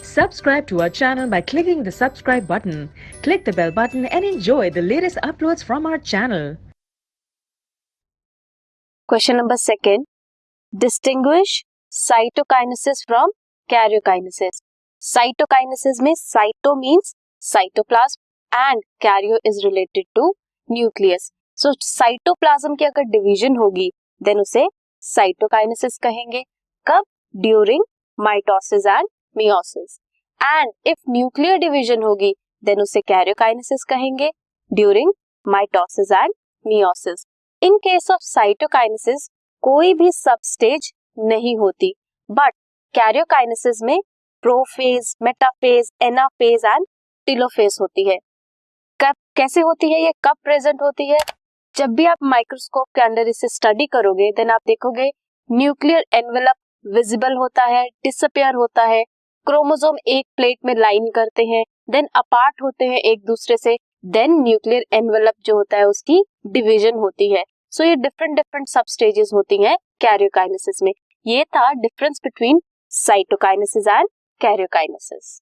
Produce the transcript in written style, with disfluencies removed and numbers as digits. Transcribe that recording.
Subscribe to our channel by clicking the subscribe button. Click the bell button and enjoy the latest uploads from our channel. Question number second, distinguish cytokinesis from karyokinesis. Cytokinesis में cyto means cytoplasm and karyo is related to nucleus. So cytoplasm की अगर division होगी then उसे साइटोकाइनेसिस कहेंगे. कब? During mitosis and meiosis. And if nuclear division होगी then उसे कैरियोकाइनेसिस कहेंगे during mitosis and meiosis. In case of cytokinesis कोई भी सब स्टेज नहीं होती, बट कैरियोकाइनेसिस में prophase, metaphase, anaphase and telophase होती है. कब कैसे होती है, ये कब प्रेजेंट होती है? जब भी आप माइक्रोस्कोप के अंदर इसे स्टडी करोगे देन आप देखोगे न्यूक्लियर एनवेलप विजिबल होता है, डिसअपियर होता है, क्रोमोसोम एक प्लेट में लाइन करते हैं, देन अपार्ट होते हैं एक दूसरे से, देन न्यूक्लियर एनवेलप जो होता है उसकी डिवीजन होती है. सो ये डिफरेंट सब स्टेजेस होती हैं कैरियोकाइनेसिस में. ये था difference between cytokinesis and karyokinesis.